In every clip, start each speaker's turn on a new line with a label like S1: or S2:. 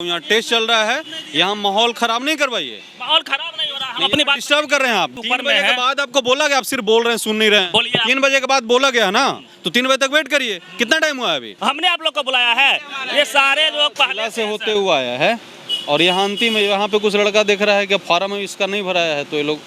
S1: यहाँ टेस्ट चल रहा है, यहाँ माहौल खराब नहीं करवाइए।
S2: माहौल खराब नहीं हो रहा, हम अपनी बात
S1: डिस्टर्ब कर रहे हैं आप। 3
S2: ऊपर में
S1: बजे के
S2: है।
S1: बाद आपको बोला गया, आप सिर्फ बोल रहे हैं, सुन नहीं रहे हैं।
S2: बोलिए आप।
S1: 3 बजे के बाद बोला गया ना, तो 3 बजे तक वेट करिए। कितना टाइम हुआ है अभी?
S2: हमने आप लोग को बुलाया है, ये सारे लोग पहले
S1: जिला से होते हुए आया है और यहाँ अंतिम है। यहाँ पे कुछ लड़का देख रहा है कि फार्म इसका नहीं भराया है, तो ये लोग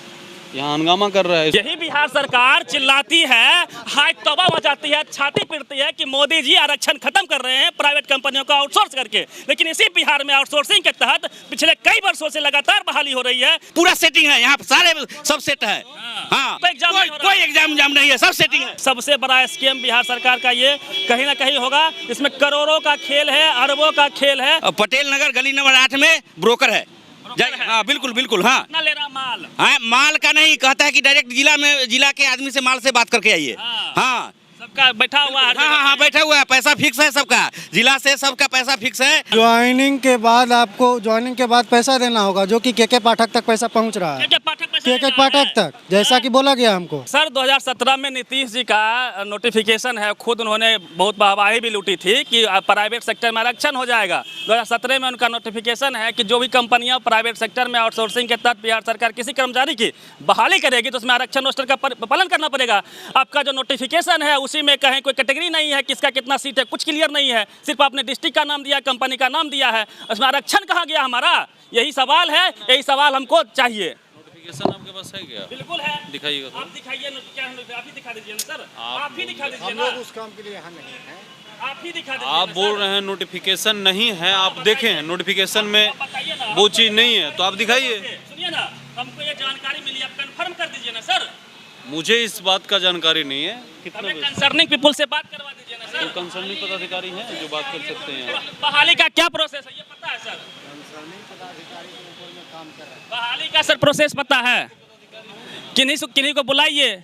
S1: यहाँ हंगामा कर रहा है।
S2: यही बिहार सरकार चिल्लाती है, हाय तौबा मचाती है, छाती पीटती है कि मोदी जी आरक्षण खत्म कर रहे हैं प्राइवेट कंपनियों को आउटसोर्स करके। लेकिन इसी बिहार में आउटसोर्सिंग के तहत पिछले कई वर्षों से लगातार बहाली हो रही है।
S3: पूरा सेटिंग है यहाँ, सारे सब सेट है। हाँ,
S2: कोई एग्जाम नहीं हो रहा।
S3: कोई एग्जाम नहीं है, सब सेटिंग है।
S2: सबसे बड़ा स्कीम बिहार सरकार का ये कहीं ना कहीं होगा, इसमें करोड़ों का खेल है, अरबों का खेल है।
S3: पटेल नगर गली नंबर 8 में ब्रोकर है। हाँ बिल्कुल बिल्कुल। हाँ
S2: कितना ले रहा माल?
S3: हाँ, माल का नहीं, कहता है कि डायरेक्ट जिला के आदमी से माल से बात करके आइए। हाँ
S2: सबका बैठा हुआ है।
S3: हाँ, बैठा हुआ है, पैसा फिक्स है सबका, जिला से सबका पैसा फिक्स है।
S4: ज्वाइनिंग के बाद आपको ज्वाइनिंग के बाद पैसा देना होगा, जो कि के पाठक तक पैसा पहुंच रहा है। के पाठक तक, जैसा कि बोला गया हमको।
S2: सर 2017 में नीतीश जी का नोटिफिकेशन है, खुद उन्होंने बहुत वाहवाही भी लूटी थी कि प्राइवेट सेक्टर में आरक्षण हो जाएगा। 2017 में उनका नोटिफिकेशन है कि जो भी कंपनियां प्राइवेट सेक्टर में आउटसोर्सिंग के तहत बिहार सरकार किसी कर्मचारी की बहाली करेगी तो उसमें आरक्षण रोस्टर का पालन करना पड़ेगा। आपका जो नोटिफिकेशन है उसी में कहीं कोई कैटेगरी नहीं है, किसका कितना सीट है कुछ क्लियर नहीं है, सिर्फ आपने डिस्ट्रिक्ट का नाम दिया, कंपनी का नाम दिया है, उसमें आरक्षण कहाँ गया हमारा? यही सवाल है, यही सवाल हमको चाहिए।
S1: नोटिफिकेशन आपके पास है क्या?
S2: बिल्कुल है।
S1: दिखाइएगा तो।
S2: आप दिखाइए, क्या आप ही दिखा दीजिए ना सर, आप ही दिखा दीजिए
S4: हम
S2: ना,
S4: लोग उस काम के लिए यहाँ नहीं हैं।
S2: आप ही दिखा दीजिए
S1: आप
S2: ना,
S1: बोल
S2: सर।
S1: रहे हैं नोटिफिकेशन नहीं है, आप देखें नोटिफिकेशन में
S2: बताइए ना,
S1: वो चीज़ नहीं है, तो आप दिखाइए।
S2: सुनिए ना, हमको ये जानकारी मिली, आप कंफर्म कर दीजिए ना सर।
S1: मुझे इस बात का जानकारी नहीं है। कितना
S2: हमें
S1: बजे?
S2: कंसर्निंग पीपल से बात करवा दीजिए ना
S1: तो
S2: सर।
S1: कंसर्निंग पदाधिकारी हैं जो बात कर सकते हैं।
S2: बहाली का क्या प्रोसेस है ये पता है सर? बहाली का सर प्रोसेस पता है? किन्हीं को बुलाइए।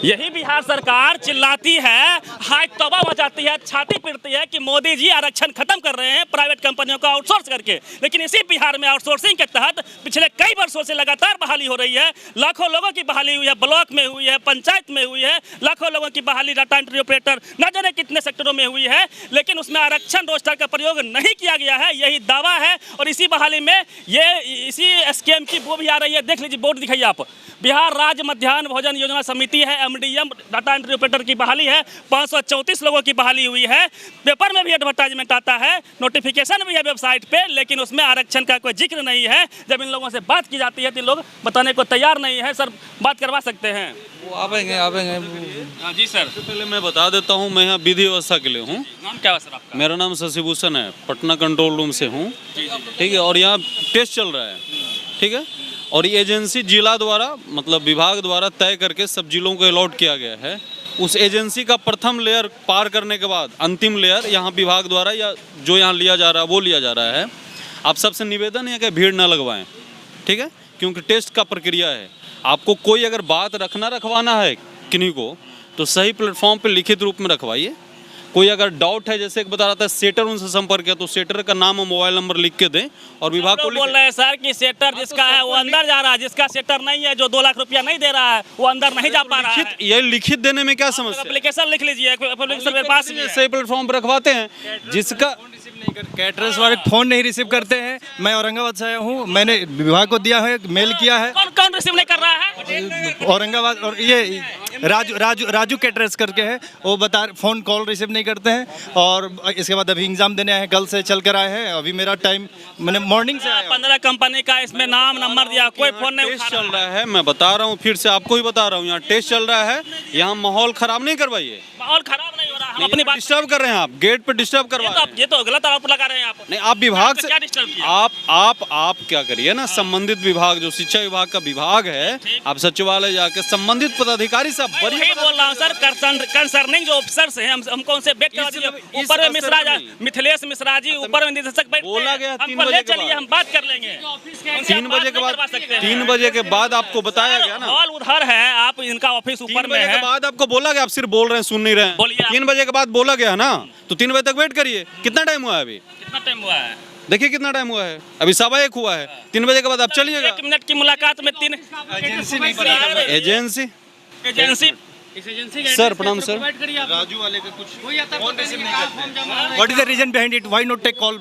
S2: यही बिहार सरकार चिल्लाती है, हाय तौबा मचाती है, छाती पीटती है कि मोदी जी आरक्षण खत्म कर रहे हैं प्राइवेट कंपनियों को आउटसोर्स करके। लेकिन इसी बिहार में आउटसोर्सिंग के तहत पिछले कई वर्षों से लगातार बहाली हो रही है। लाखों लोगों की बहाली हुई है, ब्लॉक में हुई है, पंचायत में हुई है, लाखों लोगों की बहाली डाटा एंट्री ऑपरेटर न जाने कितने सेक्टरों में हुई है, लेकिन उसमें आरक्षण रोस्टर का प्रयोग नहीं किया गया है, यही दावा है। और इसी बहाली में ये इसी स्कीम की वो भी आ रही है, देख लीजिए बोर्ड दिखाइए आप, बिहार राज्य मध्याह्न भोजन योजना समिति है, एमडीएम डाटा एंट्री ऑपरेटर की बहाली है, 534 लोगों की बहाली हुई है। पेपर में भी एडवर्टाइजमेंट आता है, नोटिफिकेशन भी है वेबसाइट पे, लेकिन उसमें आरक्षण का कोई जिक्र नहीं है। जब इन लोगों से बात की जाती है तो लोग बताने को तैयार नहीं है। सर बात करवा सकते हैं?
S5: वो आवेंगे।
S2: हाँ जी सर।
S1: सबसे पहले मैं बता देता हूँ, मैं यहाँ विधि व्यवस्था के लिए हूँ।
S2: नाम क्या है सर आपका?
S1: मेरा नाम शशिभूषण है, पटना कंट्रोल रूम से हूँ। ठीक है, और यहाँ टेस्ट चल रहा है। ठीक है, और ये एजेंसी जिला द्वारा मतलब विभाग द्वारा तय करके सब जिलों को अलॉट किया गया है। उस एजेंसी का प्रथम लेयर पार करने के बाद अंतिम लेयर यहाँ विभाग द्वारा या जो यहाँ लिया जा रहा है वो लिया जा रहा है। आप सबसे निवेदन है कि भीड़ ना लगवाएं, ठीक है, क्योंकि टेस्ट का प्रक्रिया है। आपको कोई अगर बात रखवाना है किन्हीं को तो सही प्लेटफॉर्म पे लिखित रूप में रखवाइए। कोई अगर डाउट है, जैसे एक बता रहा था सेटर उनसे संपर्क किया, तो सेटर का नाम और मोबाइल नंबर लिख के दें और विभाग को
S2: बोल रहे हैं सर कि सेटर जिसका है वो अंदर जा रहा है, जिसका सेटर नहीं है, जो 2 लाख रुपया नहीं दे रहा है, वो अंदर नहीं जा पा रहा है।
S1: ये लिखित देने में क्या समस्या?
S2: एप्लीकेशन लिख लीजिए, एप्लीकेशन मेरे पास भी है।
S1: सही प्लेटफॉर्म पर रखवाते हैं। जिसका
S5: कैटरर्स वाले फोन नहीं रिसीव करते हैं। मैं औरंगाबाद से आया हूँ, मैंने विभाग को दिया है, मेल किया है।
S2: कौन कौन रिसीव नहीं कर रहा है?
S5: औरंगाबाद और ये राजू कैटरर्स करके है, वो फ़ोन कॉल रिसीव नहीं करते हैं। और इसके बाद अभी एग्जाम देने आए हैं, कल से चल कर आए हैं। अभी मेरा टाइम, मैंने मॉर्निंग से आया।
S2: 15 कंपनी का इसमें नाम नंबर दिया, कोई फोन नहीं
S1: टेस्ट
S2: उठा
S1: चल
S2: रहा
S1: रहा है। मैं बता रहा हूँ, फिर से आपको ही बता रहा हूँ, यहाँ टेस्ट चल रहा है, यहाँ माहौल खराब नहीं करवाइए।
S2: माहौल खराब नहीं हो रहा, हम अपनी बात।
S1: डिस्टर्ब कर रहे हैं आप, गेट पे डिस्टर्ब करवा रहे हैं।
S2: ये तो गलत आरोप लगा रहे हैं आप।
S1: नहीं, आप विभाग से
S2: क्या डिस्टर्ब किया?
S1: आप क्या करिए ना, संबंधित विभाग जो शिक्षा विभाग का विभाग है, आप सचिवालय जाके संबंधित पदाधिकारी से
S2: वही बोल रहा हूँ सर, कंसर्निंग जो ऑफिसर्स हैं हमको उनसे बैठ करवा दीजिए। ऊपर में मिश्रा मिथिलेश मिश्रा जी, ऊपर में निदेशक बैठते हैं,
S1: बोला गया 3
S2: हमको
S1: बजे
S2: ले
S1: के
S2: चलिए,
S1: बाद।
S2: हम बात कर लेंगे।
S1: 3 बजे के बाद 3 बजे के बाद आपको बताया गया ना।
S2: हॉल उधर है, आप इनका ऑफिस ऊपर
S1: 3
S2: में
S1: बजे के
S2: है।
S1: बाद आपको बोला गया, आप सिर्फ बोल रहे हैं, सुन नहीं रहे हैं।
S2: बोलिए आप।
S1: 3 बजे के बाद बोला गया ना, तो 3 बजे तक वेट करिए। कितना टाइम हुआ है अभी?
S2: कितना टाइम हुआ है?
S1: देखिए कितना टाइम हुआ है, अभी 1:15 हुआ है। 3 बजे के बाद आप चलिएगा।
S2: 1 मिनट की मुलाकात में 3
S5: एजेंसी नहीं पता।
S1: एजेंसी
S2: एजेंसी
S1: सर प्रणाम सर।
S5: राजू वाले का कुछ फोन रिसीव नहीं करते। What is the reason behind it? Why not take call?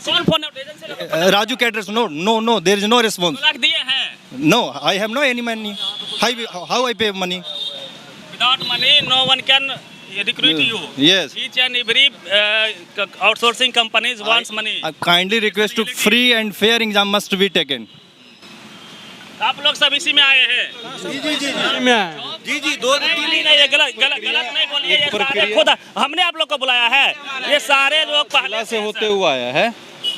S2: कौन फोन एजेंसी
S5: राजू के address no no no, there is no response.
S2: Lakh दिए हैं
S5: no, I have no any money. How I pay money?
S2: Without money no one can recruit you.
S5: Yes.
S2: Each and every outsourcing companies wants money.
S5: I kindly request to free and fair exam must be taken.
S2: आप लोग सब इसी में आए हैं।
S3: जी जी, दो
S2: नहीं नहीं, ये गलत नहीं बोलिए। ये सारे खुद हमने आप लोग को बुलाया है। ये सारे लोग पहले
S1: से होते हुए आया है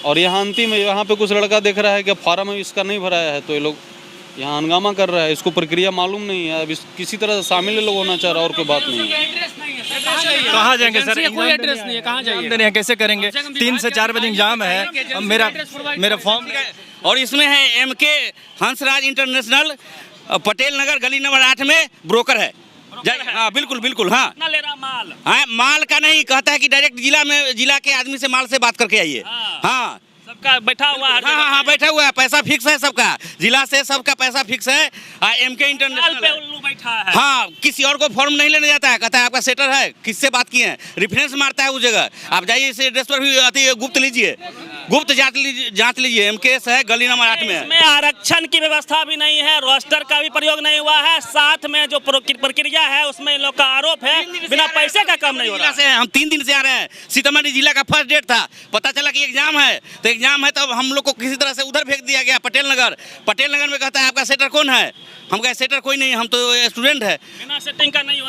S1: और यहाँ अंतिम में यहाँ पे कुछ लड़का देख रहा है कि फार्म इसका नहीं भराया है, तो ये लोग यहाँ हंगामा कर रहा है। इसको प्रक्रिया मालूम नहीं है, अब किसी तरह से शामिल लोग होना चाह रहा है और कोई बात नहीं है।
S5: कहाँ जाएंगे सर?
S6: कोई एड्रेस नहीं है, कहाँ जाएंगे?
S5: देने हैं, कैसे करेंगे? 3 से 4 बजे एग्जाम है। अब मेरा फॉर्म
S3: और इसमें है MK हंसराज इंटरनेशनल, पटेल नगर गली नंबर 8 में ब्रोकर है। हाँ बिल्कुल बिल्कुल। हाँ
S2: कितना ले रहा माल?
S3: हाँ, माल का नहीं, कहता है कि डायरेक्ट जिला के आदमी से माल से बात करके आइए। हाँ
S2: सबका बैठा हुआ है।
S3: हाँ बैठा हुआ है, पैसा फिक्स है सबका, जिला से सबका पैसा फिक्स है। MK
S2: पे
S3: इंटरनेशनल
S2: उल्लू बैठा है।
S3: हाँ, किसी और को फॉर्म नहीं लेने जाता है, कहता है आपका सेटर है, किससे बात किए हैं, रेफरेंस मारता है उस जगह। आप जाइए इस एड्रेस पर भी आती है, गुप्त लीजिए, गुप्त जांच लीजिए। MKS है, गली नंबर 8 में।
S2: इसमें आरक्षण की व्यवस्था भी नहीं है, रोस्टर का भी प्रयोग नहीं हुआ है, साथ में जो प्रक्रिया है उसमें इन लोग का आरोप है बिना पैसे का काम नहीं हो रहा
S3: से हम 3 दिन से आ रहे हैं। सीतामढ़ी जिला का फर्स्ट डेट था, पता चला कि एग्जाम है, तो एग्जाम है तो हम लोग को किसी तरह से उधर भेज दिया गया पटेल नगर में। कहता है आपका सेटर कौन है? हम कहे सेटर कोई नहीं, हम तो स्टूडेंट है।
S2: बिना सेटिंग का नहीं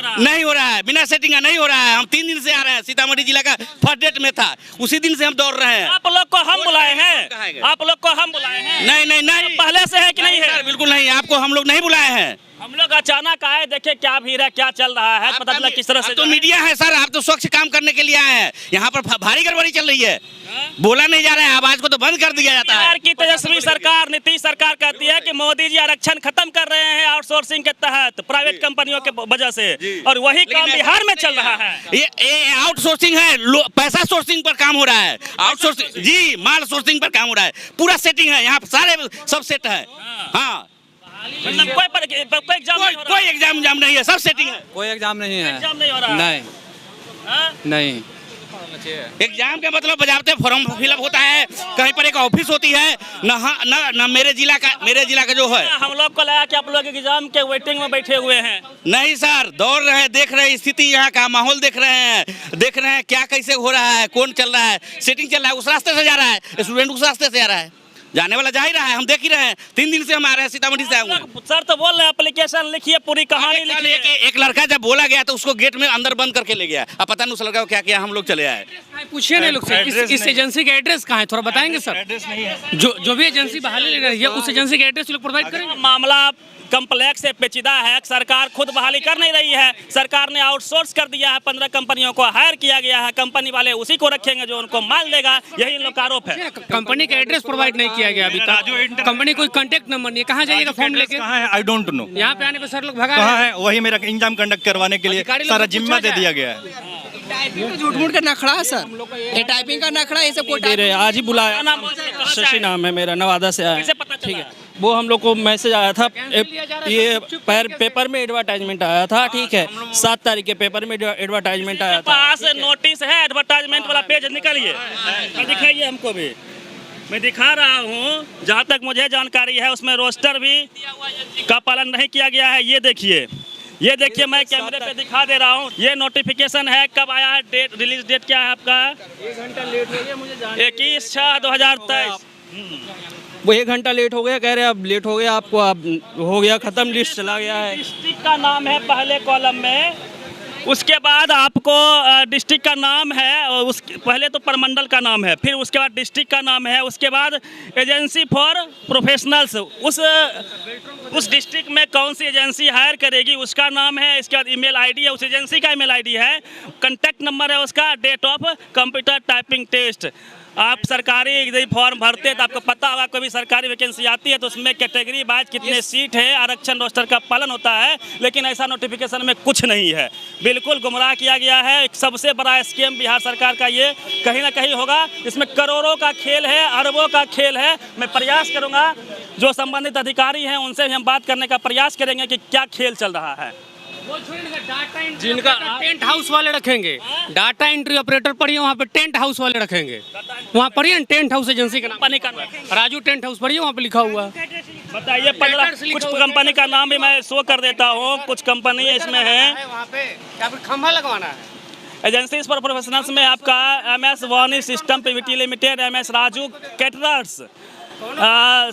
S2: हो रहा
S3: है, बिना सेटिंग का नहीं हो रहा है। हम 3 दिन से आ रहे हैं, सीतामढ़ी जिला का फर्स्ट डेट में था, उसी दिन से हम दौड़ रहे हैं।
S2: आप लोग को हम बुलाए हैं, आप लोग को हम बुलाए हैं।
S3: नहीं
S2: पहले से है कि नहीं है?
S3: बिल्कुल नहीं, आपको हम लोग नहीं बुलाए हैं।
S2: हम लोग अचानक आए, देखे क्या भीड़ है, क्या चल रहा है, पता चला किस तरह से।
S3: तो मीडिया है सर, आप तो स्वच्छ काम करने के लिए आए हैं, यहाँ पर भारी गड़बड़ी चल रही है, बोला नहीं जा रहा है, आवाज को तो बंद कर दिया जाता है।
S2: बिहार की तेजस्वी सरकार, नीतीश सरकार कहती है कि मोदी जी आरक्षण खत्म कर रहे हैं आउटसोर्सिंग के तहत प्राइवेट कंपनियों के वजह से, और वही काम बिहार में चल रहा है।
S3: ये आउटसोर्सिंग है, पैसा सोर्सिंग पर काम हो रहा है। आउटसोर्सिंग जी, माल सोर्सिंग पर काम हो रहा है, पूरा सेटिंग है यहाँ, सारे सब सेट है। हाँ,
S2: मतलब कोई
S3: एग्जाम नहीं है, सब सेटिंग है।
S6: कोई एग्जाम नहीं है।
S2: एग्जाम नहीं हो रहा।
S6: नहीं।
S3: एग्जाम के मतलब बजाते फॉर्म फिलअप होता है, कहीं पर एक ऑफिस होती है न मेरे जिला का जो है।
S2: हम लोग को लगा कि आप लोग एग्जाम के वेटिंग में बैठे हुए हैं।
S3: नहीं सर, दौड़ रहे हैं, देख रहे हैं स्थिति, यहाँ का माहौल देख रहे हैं क्या कैसे हो रहा है, कौन चल रहा है, सेटिंग चल रहा है, उस रास्ते से जा रहा है, स्टूडेंट उस रास्ते से जा रहा है, जाने वाला जा ही रहा है, हम देख ही रहे हैं। 3 दिन से हम आ रहे हैं, सीतामढ़ी से आए हुए हैं।
S2: सर तो बोल रहे हैं एप्लीकेशन लिखिए, पूरी कहानी लिखिए।
S3: एक लड़का जब बोला गया तो उसको गेट में अंदर बंद करके ले गया। अब पता नहीं उस लड़का को क्या किया, हम लोग चले आए।
S6: पूछिए नहीं लोग से इस एजेंसी का एड्रेस कहाँ है, थोड़ा बताएंगे सर?
S5: एड्रेस नहीं है।
S6: जो भी एजेंसी बहाली ले रही है उस एजेंसी का एड्रेस लोग प्रोवाइड करेंगे।
S2: मामला कम्प्लेक्स से पेचीदा है, सरकार खुद बहाली कर नहीं रही है, सरकार ने आउटसोर्स कर दिया है, 15 कंपनियों को हायर किया गया है, कंपनी वाले उसी को रखेंगे जो उनको माल देगा, यही इन लोग का आरोप है।
S6: कंपनी का एड्रेस प्रोवाइड नहीं किया गया अभी तक, कंपनी कोई कांटेक्ट नंबर नहीं है, कहाँ जाइएगा फॉर्म लेके?
S5: कहाँ है? I don't know.
S6: यहाँ पे आने पे सर लोग भगा
S5: कहाँ है? वही मेरा एग्जाम कंडक्ट करवाने के लिए सारा जिम्मा दे दिया गया है।
S7: झूठ मूठ का नखड़ा है सर, ये टाइपिंग का नखड़ा, ये सब को
S8: आज ही बुलाया। शशि नाम है मेरा, नवादा से आया। ठीक है, वो हम लोग को मैसेज आया था, ये पेपर में एडवर्टाइजमेंट आया था। ठीक है, 7 तारीख के पेपर में एडवर्टाइजमेंट आया था।
S2: पास नोटिस है, एडवर्टाइजमेंट वाला पेज निकालिए, दिखाइए हमको भी, मैं दिखा रहा हूँ। जहाँ तक मुझे जानकारी है उसमें रोस्टर भी का पालन नहीं किया गया है। ये देखिए मैं कैमरे पे दिखा दे रहा हूँ, ये नोटिफिकेशन है, कब आया है, डेट, रिलीज डेट क्या है आपका?
S8: 1 घंटा लेट हो गया मुझे,
S2: 21/6/2023।
S8: वो 1 घंटा लेट हो गया, कह रहे अब लेट हो गया आपको, अब हो गया खत्म, लिस्ट चला गया है।
S2: डिस्ट्रिक्ट का नाम है पहले कॉलम में, उसके बाद आपको डिस्ट्रिक्ट का नाम है, और पहले तो प्रमंडल का नाम है, फिर उसके बाद डिस्ट्रिक्ट का नाम है, उसके बाद एजेंसी फॉर प्रोफेशनल्स, उस डिस्ट्रिक्ट में कौन सी एजेंसी हायर करेगी उसका नाम है, इसके बाद ईमेल आईडी है, उस एजेंसी का ईमेल आईडी है, कॉन्टैक्ट नंबर है उसका, date of computer typing test. आप सरकारी फॉर्म भरते हैं तो आपको पता होगा, कोई भी सरकारी वैकेंसी आती है तो उसमें कैटेगरी वाइज कितने सीट है, आरक्षण रोस्टर का पालन होता है, लेकिन ऐसा नोटिफिकेशन में कुछ नहीं है। बिल्कुल गुमराह किया गया है। एक सबसे बड़ा स्कीम बिहार सरकार का ये कहीं ना कहीं होगा, इसमें करोड़ों का खेल है, अरबों का खेल है। मैं प्रयास करूँगा जो संबंधित अधिकारी हैं उनसे भी हम बात करने का प्रयास करेंगे कि क्या खेल चल रहा है।
S6: जिनका टेंट हाउस वाले रखेंगे, डाटा एंट्री ऑपरेटर पढ़िए, वहाँ पे टेंट हाउस वाले रखेंगे, वहाँ पढ़िए टेंट हाउस एजेंसी का नाम, राजू टेंट हाउस पढ़िए, वहाँ पे लिखा हुआ।
S2: बताइए 15 कुछ कंपनी का नाम भी मैं शो कर देता हूँ, कुछ कंपनी इसमें है,
S6: वहाँ पे या फिर खंभा लगवाना है।
S2: एजेंसीज फॉर प्रोफेशनल्स में आपका MS Vani system PVT limited, MS Raju caterers,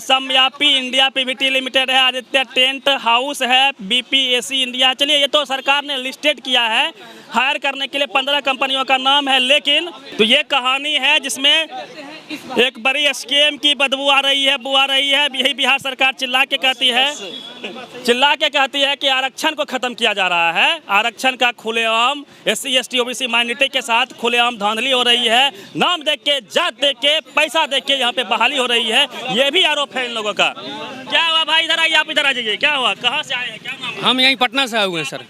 S2: समयापी इंडिया PVT लिमिटेड है, आदित्य टेंट हाउस है, BPAC इंडिया। चलिए ये तो सरकार ने लिस्टेड किया है, हायर करने के लिए 15 कंपनियों का नाम है, लेकिन तो ये कहानी है जिसमें एक बड़ी स्कीम की बदबू आ रही है, बू आ रही है। यही बिहार सरकार चिल्ला के कहती है कि आरक्षण को खत्म किया जा रहा है, आरक्षण का खुलेआम SC ST OBC माइनॉरिटी के साथ खुलेआम धांधली हो रही है, नाम देख के, जात देख के, पैसा देख के यहाँ पे बहाली हो रही है, ये भी आरोप है इन लोगों का। क्या हुआ भाई, इधर आइए, आप इधर आ जाइए, क्या हुआ, कहाँ से आए हैं, क्या नाम है?
S6: हम यहीं पटना से आए हुए हैं सर।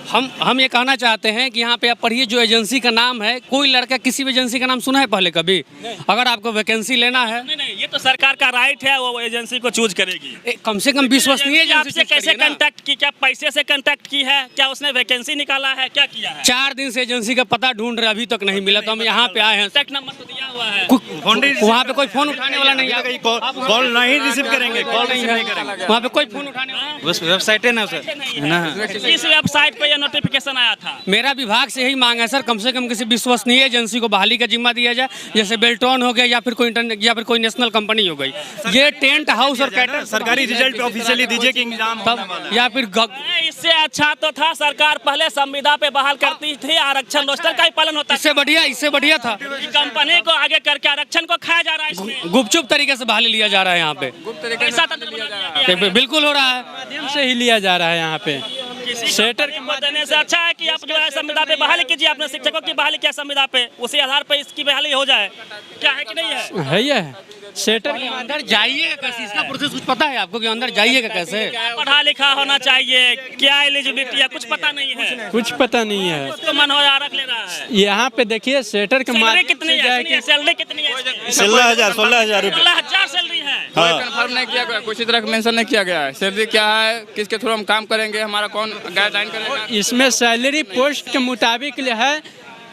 S6: हम ये कहना चाहते हैं कि यहाँ पे आप पढ़िए, जो एजेंसी का नाम है, कोई लड़का किसी भी एजेंसी का नाम सुना है पहले कभी? अगर आपको वैकेंसी लेना है,
S2: नहीं, ये तो सरकार का राइट है, वो एजेंसी को चूज करेगी।
S6: कम से कम विश्वसनीय एजेंसी
S2: आपसे
S6: चूज
S2: कैसे
S6: करिए ना।
S2: कांटेक्ट की, क्या पैसे से कांटेक्ट की है, क्या उसने वैकेंसी निकाला है, क्या किया है?
S6: 4 दिन से एजेंसी का पता ढूंढ रहे, अभी तक नहीं मिला, तो हम यहाँ पे आए हैं।
S2: कांटेक्ट नंबर तो दिया हुआ है,
S6: वहाँ पे कोई फोन उठाने वाला नहीं है,
S5: कॉल नहीं रिसीव करेंगे, कॉल
S6: नहीं है, वहाँ पे कोई फोन उठाने वाला।
S5: बस वेबसाइट है ना सर।
S2: किस वेबसाइट पे ये नोटिफिकेशन आया था?
S6: मेरा विभाग से यही मांग है सर, कम से कम किसी विश्वसनीय एजेंसी को बहाली का जिम्मा दिया जाए, जैसे बेल्ट्रॉन हो गया या फिर कोई इंटरनेट या फिर कोई नेशनल कंपनी हो गई। ये टेंट हाउस और कैटर
S5: सरकारी रिजल्ट ऑफिशियली दीजिए कि एग्जाम
S6: तब, या फिर
S2: इससे अच्छा तो था सरकार पहले संविदा पे बहाल करती थी, आरक्षण रोस्टर का ही पालन होता
S6: इससे बढ़िया था।
S2: कंपनी को आगे करके आरक्षण को खाया जा रहा है, इसमें
S6: गुपचुप तरीके से बहाली लिया जा रहा है यहाँ पे,
S2: पैसा तंत्र बना दिया गया है।
S6: बिल्कुल हो रहा है,
S8: माध्यम से ही लिया जा रहा है यहाँ पे।
S2: सेटर के देने से अच्छा है कि आप जो है संविदा पे बहाली कीजिए, आपने शिक्षकों की बहाली किया संविदा पे, उसी आधार पे इसकी बहाली हो जाए, क्या है कि नहीं है?
S8: है ये सेटर के
S6: अंदर जाइएगा कैसे, इसका प्रोसेस कुछ पता है आपको कि अंदर जाइएगा कैसे?
S2: पढ़ा लिखा होना चाहिए, क्या एलिजिबिलिटी है, कुछ पता नहीं है,
S8: कुछ पता नहीं है।
S2: उसको मन हो रख ले रहा है।
S8: यहाँ पे देखिए सेटर के
S2: सैलरी
S8: माध्यम
S2: कितनी
S8: से
S2: है,
S8: जाके
S2: सैलरी कितनी है?
S5: 16,000 रुपये।
S2: 16,000 सैलरी है।
S9: कन्फर्म नहीं किया गया, किसी तरह मेंशन नहीं किया गया है सैलरी क्या है, किसके थ्रू हम काम करेंगे, हमारा कौन गाइडलाइन करेगा।
S8: इसमें सैलरी पोस्ट के मुताबिक है,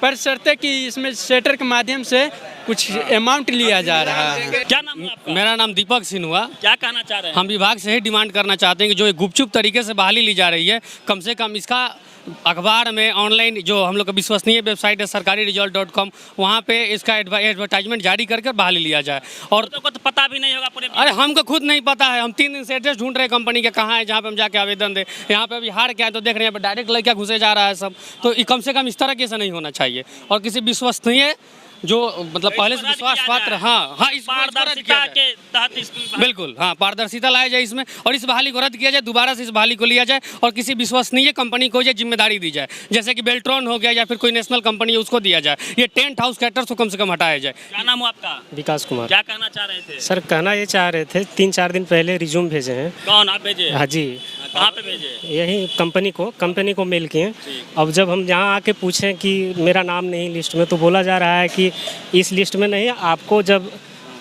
S8: पर शर्त कि इसमें सेटर के माध्यम से कुछ अमाउंट लिया जा रहा है।
S2: क्या नाम है आपका?
S6: मेरा नाम दीपक सिंह हुआ।
S2: क्या कहना चाह रहे हैं?
S6: हम विभाग से ही डिमांड करना चाहते हैं कि जो ये गुपचुप तरीके से बहाली ली जा रही है, कम से कम इसका अखबार में, ऑनलाइन जो हम लोग का विश्वसनीय वेबसाइट है सरकारीरिजल्ट.com, वहाँ पे इसका एडवर्टाइजमेंट जारी करके बहाली लिया जाए। और
S2: तो कुछ पता भी नहीं होगा पूरे।
S6: अरे हमको खुद नहीं पता है, हम 3 दिन से एड्रेस ढूंढ रहे हैं कंपनी के, कहाँ है जहाँ पे हम जाके आवेदन दें। यहाँ पे अभी हार क्या है तो देख रहे हैं, डायरेक्ट लड़का घुसे जा रहा है सब। तो कम से कम इस तरह के से नहीं होना चाहिए, और किसी विश्वसनीय जो मतलब पहले से विश्वास पात्र, हाँ इस
S2: पारदर्शिता के तहत
S6: बिल्कुल, हाँ पारदर्शिता लाया जाए इसमें, और इस बहाली को रद्द किया जाए, दोबारा से इस बहाली को लिया जाए, और किसी विश्वसनीय कंपनी को ये जिम्मेदारी दी जाए, जैसे कि बेल्ट्रॉन हो गया या फिर कोई नेशनल कंपनी है उसको दिया जाए। ये टेंट हाउस कैटर्स को कम से कम हटाया जाए।
S2: क्या नाम हो आपका?
S10: विकास कुमार।
S2: क्या कहना चाह रहे थे?
S10: सर कहना ये चाह रहे थे, 3-4 दिन पहले रिज्यूम भेजे हैं।
S2: कौन आप भेजे?
S10: हाँ जी।
S2: कहाँ पे भेजे?
S10: यही कंपनी को मेल किए। अब जब हम यहाँ आके पूछें कि मेरा नाम नहीं लिस्ट में, तो बोला जा रहा है कि इस लिस्ट में नहीं, आपको जब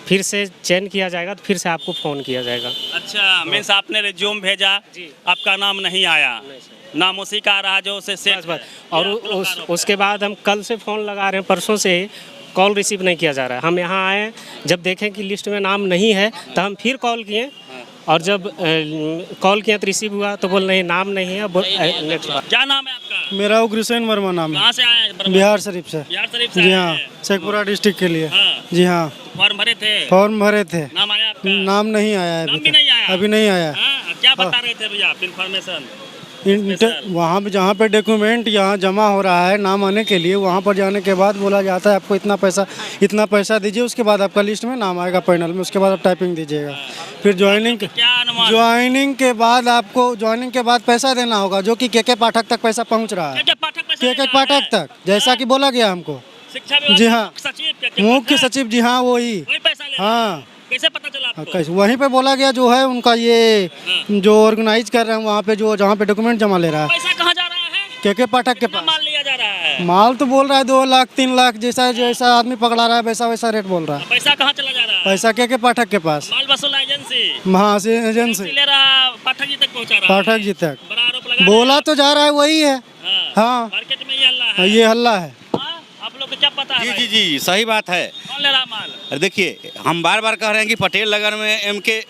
S10: फिर से चयन किया जाएगा तो फिर से आपको फ़ोन किया जाएगा।
S2: अच्छा, मीन्स आपने रिज्यूम भेजा, आपका नाम नहीं आया, नाम उसी का रहा जो उसे
S10: और उसके बाद हम कल से फ़ोन लगा रहे हैं, परसों से कॉल रिसीव नहीं किया जा रहा है। हम यहाँ आए, जब देखें कि लिस्ट में नाम नहीं है तो हम फिर कॉल किए, और जब कॉल किया तो रिसीव हुआ तो बोल नहीं, नाम नहीं है।
S2: क्या नाम है आपका?
S4: मेरा उग्रसेन वर्मा नाम है।
S2: कहाँ से आए हैं?
S4: बिहार शरीफ से।
S2: बिहार शरीफ से?
S4: जी हाँ, शेखपुरा डिस्ट्रिक्ट के लिए।
S2: हाँ।
S4: जी हाँ।
S2: फॉर्म भरे थे?
S4: फॉर्म भरे थे।
S2: नाम आया आपका?
S4: नाम नहीं आया है,
S2: नाम भी नहीं आया?
S4: अभी नहीं आया।
S2: हाँ, क्या बता रहे थे भैया आप इन्फॉर्मेशन?
S4: वहाँ पे जहाँ पे डॉक्यूमेंट यहाँ जमा हो रहा है नाम आने के लिए, वहाँ पर जाने के बाद बोला जाता है आपको इतना पैसा दीजिए, उसके बाद आपका लिस्ट में नाम आएगा पैनल में, उसके बाद आप टाइपिंग दीजिएगा। फिर ज्वाइनिंग के बाद पैसा देना होगा, जो कि के पाठक तक पैसा पहुँच रहा है। के पाठक तक, जैसा कि बोला गया हमको। जी हाँ, मुख्य सचिव, जी हाँ वही। हाँ,
S2: कैसे पता चला आपको?
S4: कैसे वहीं पे बोला गया, जो है उनका ये जो ऑर्गेनाइज कर रहे हैं वहाँ पे, जो जहाँ पे डॉक्यूमेंट जमा ले रहा है।
S2: पैसा कहाँ जा रहा है?
S4: के पाठक के पास
S2: माल लिया जा रहा है।
S4: माल तो बोल रहा है 2 लाख 3 लाख, जैसा आदमी पकड़ा रहा है वैसा रेट बोल रहा है।
S2: पैसा कहाँ चला जा रहा है?
S4: पैसा के पाठक के पास,
S2: माल वसूल एजेंसी।
S4: हाँ से एजेंसी
S2: ले रहा, पाठक जी तक पहुँचा रहा है।
S4: पाठक जी तक।
S2: बड़ा आरोप लगा
S4: बोला तो जा रहा है वही है। हाँ
S2: मार्केट में ये हल्ला है।
S4: ये हल्ला है।
S2: हाँ, आप लोग को क्या पता है
S3: जी
S2: भाई?
S3: जी जी सही बात है।
S2: कौन ले रहा माल?
S3: अरे देखिए हम बार बार कह रहे हैं कि पटेल नगर में MK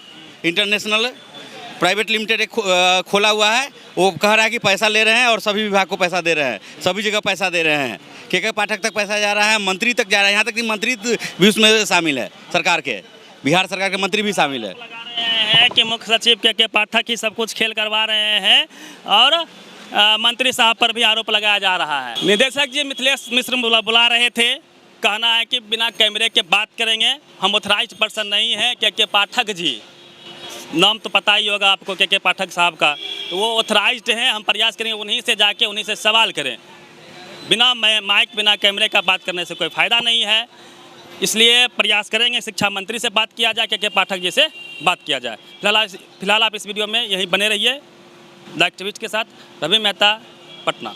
S3: इंटरनेशनल प्राइवेट लिमिटेड एक खोला हुआ है। वो कह रहा है कि पैसा ले रहे हैं और सभी विभाग को पैसा दे रहे हैं, सभी जगह पैसा दे रहे हैं। के पाठक तक पैसा जा रहा है, मंत्री तक जा रहा है, यहाँ तक कि मंत्री भी उसमें शामिल है, सरकार के बिहार सरकार के मंत्री भी शामिल है।
S2: लगा रहे हैं कि मुख्य सचिव के पाठक ही सब कुछ खेल करवा रहे हैं और मंत्री साहब पर भी आरोप लगाया जा रहा है। निदेशक जी मिथिलेश मिश्र बुला रहे थे, कहना है कि बिना कैमरे के बात करेंगे, हम ऑथराइज्ड पर्सन नहीं हैं। के पाठक जी, नाम तो पता ही होगा आपको के पाठक साहब का, तो वो ऑथराइज्ड हैं। हम प्रयास करेंगे उन्हीं से जाके उन्हीं से सवाल करें। बिना माइक बिना कैमरे का बात करने से कोई फ़ायदा नहीं है, इसलिए प्रयास करेंगे शिक्षा मंत्री से बात किया जाए, के पाठक जी से बात किया जाए। फिलहाल आप इस वीडियो में यहीं बने रहिए। लाइव टीवी के साथ रवि मेहता, पटना।